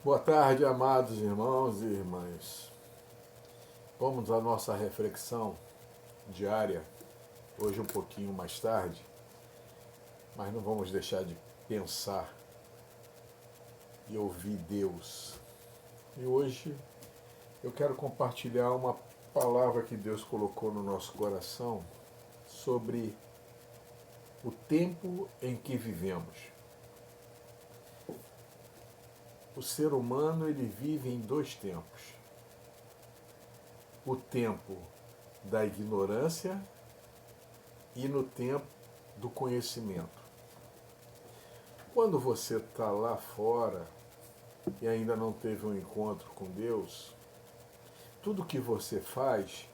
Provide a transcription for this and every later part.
Boa tarde, amados irmãos e irmãs. Vamos à nossa reflexão diária, hoje um pouquinho mais tarde, mas não vamos deixar de pensar e ouvir Deus. E hoje eu quero compartilhar uma palavra que Deus colocou no nosso coração sobre o tempo em que vivemos. O ser humano ele vive em dois tempos. O tempo da ignorância e no tempo do conhecimento. Quando você está lá fora e ainda não teve um encontro com Deus, tudo que você faz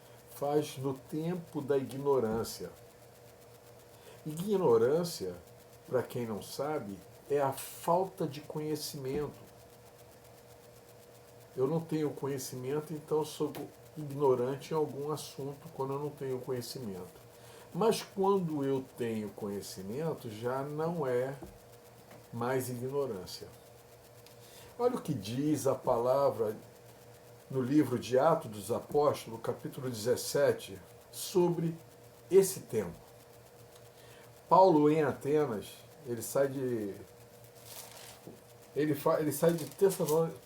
no tempo da ignorância. Ignorância, para quem não sabe, é a falta de conhecimento. Eu não tenho conhecimento, então sou ignorante em algum assunto quando eu não tenho conhecimento. Mas quando eu tenho conhecimento, já não é mais ignorância. Olha o que diz a palavra no livro de Atos dos Apóstolos, capítulo 17, sobre esse tempo. Paulo, em Atenas, ele sai de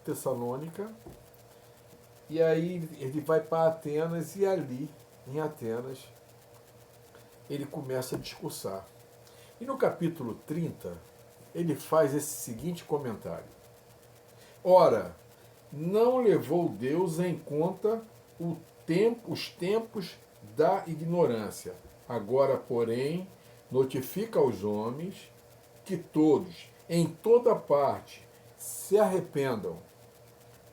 Tessalônica e aí ele vai para Atenas e ali, em Atenas, ele começa a discursar. E no capítulo 30, ele faz esse seguinte comentário. Ora, não levou Deus em conta os tempos da ignorância. Agora, porém, notifica aos homens que todos, em toda parte, se arrependam,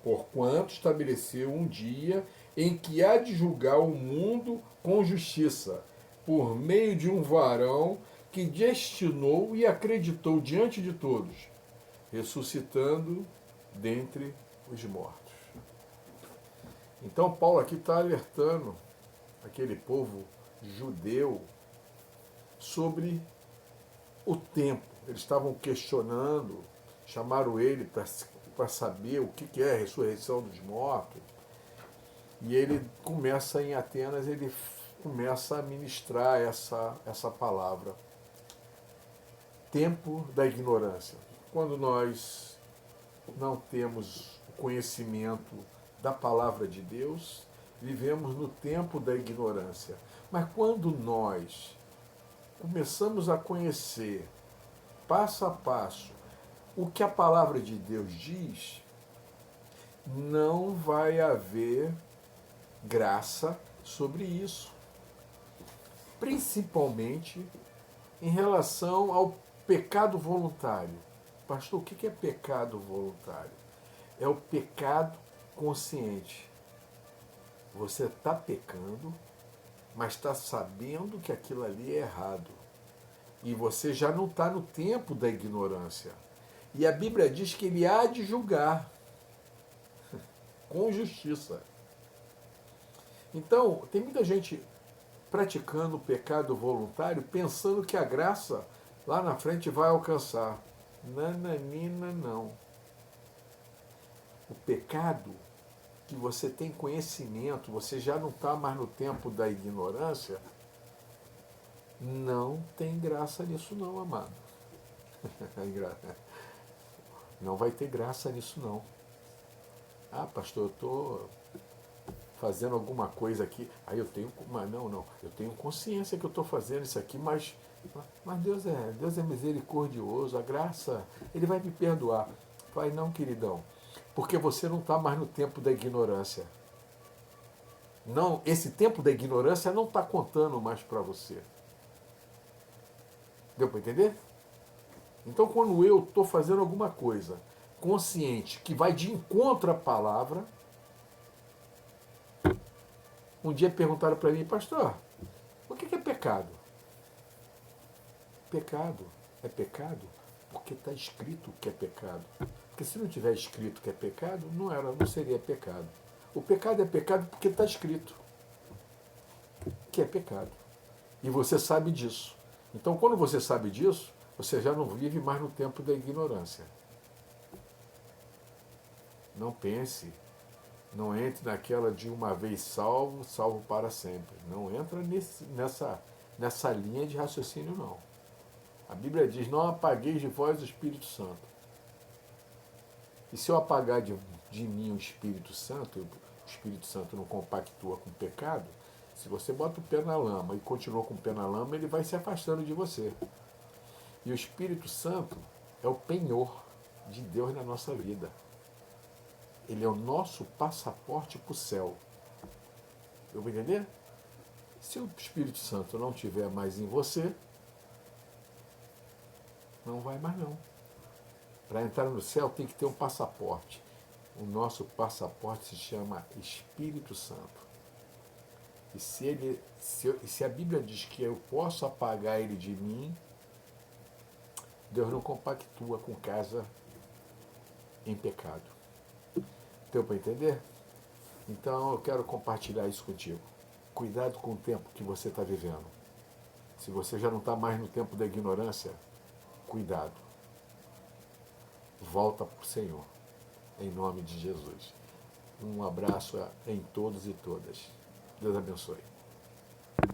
porquanto estabeleceu um dia em que há de julgar o mundo com justiça, por meio de um varão que destinou e acreditou diante de todos, ressuscitando dentre os mortos. Então Paulo aqui está alertando aquele povo judeu sobre o tempo. Eles estavam questionando, chamaram ele para saber o que é a ressurreição dos mortos. E ele começa em Atenas, ele começa a ministrar essa palavra. Tempo da ignorância. Quando nós não temos o conhecimento da palavra de Deus, vivemos no tempo da ignorância. Mas quando nós começamos a conhecer passo a passo o que a palavra de Deus diz, não vai haver graça sobre isso. Principalmente em relação ao pecado voluntário. Pastor, o que é pecado voluntário? É o pecado consciente. Você está pecando, mas está sabendo que aquilo ali é errado. E você já não está no tempo da ignorância. E a Bíblia diz que ele há de julgar com justiça. Então, tem muita gente praticando o pecado voluntário pensando que a graça lá na frente vai alcançar. Nananina, não. O pecado que você tem conhecimento, você já não está mais no tempo da ignorância, não tem graça nisso não, amado. Não vai ter graça nisso não. Ah, pastor, eu estou fazendo alguma coisa aqui. Aí eu tenho. Mas não. Eu tenho consciência que eu estou fazendo isso aqui, mas Deus é misericordioso, a graça, Ele vai me perdoar. Vai não, queridão. Porque você não está mais no tempo da ignorância. Não, esse tempo da ignorância não está contando mais para você. Deu para entender? Então, quando eu estou fazendo alguma coisa consciente que vai de encontro à palavra, um dia perguntaram para mim, pastor, o que é pecado? Pecado é pecado porque está escrito que é pecado. Porque se não tiver escrito que é pecado, não seria pecado. O pecado é pecado porque está escrito que é pecado. E você sabe disso. Então, quando você sabe disso, você já não vive mais no tempo da ignorância. Não pense, não entre naquela de uma vez salvo, salvo para sempre. Não entra nessa linha de raciocínio, não. A Bíblia diz, não apagueis de vós o Espírito Santo. E se eu apagar de mim o Espírito Santo não compactua com o pecado, se você bota o pé na lama e continua com o pé na lama, ele vai se afastando de você. E o Espírito Santo é o penhor de Deus na nossa vida. Ele é o nosso passaporte para o céu. Eu vou entender? Se o Espírito Santo não estiver mais em você, não vai mais não. Para entrar no céu tem que ter um passaporte. O nosso passaporte se chama Espírito Santo. E se a Bíblia diz que eu posso apagar ele de mim, Deus não compactua com casa em pecado. Deu para entender? Então eu quero compartilhar isso contigo. Cuidado com o tempo que você está vivendo. Se você já não está mais no tempo da ignorância, cuidado. Volta para o Senhor, em nome de Jesus. Um abraço em todos e todas. Deus abençoe.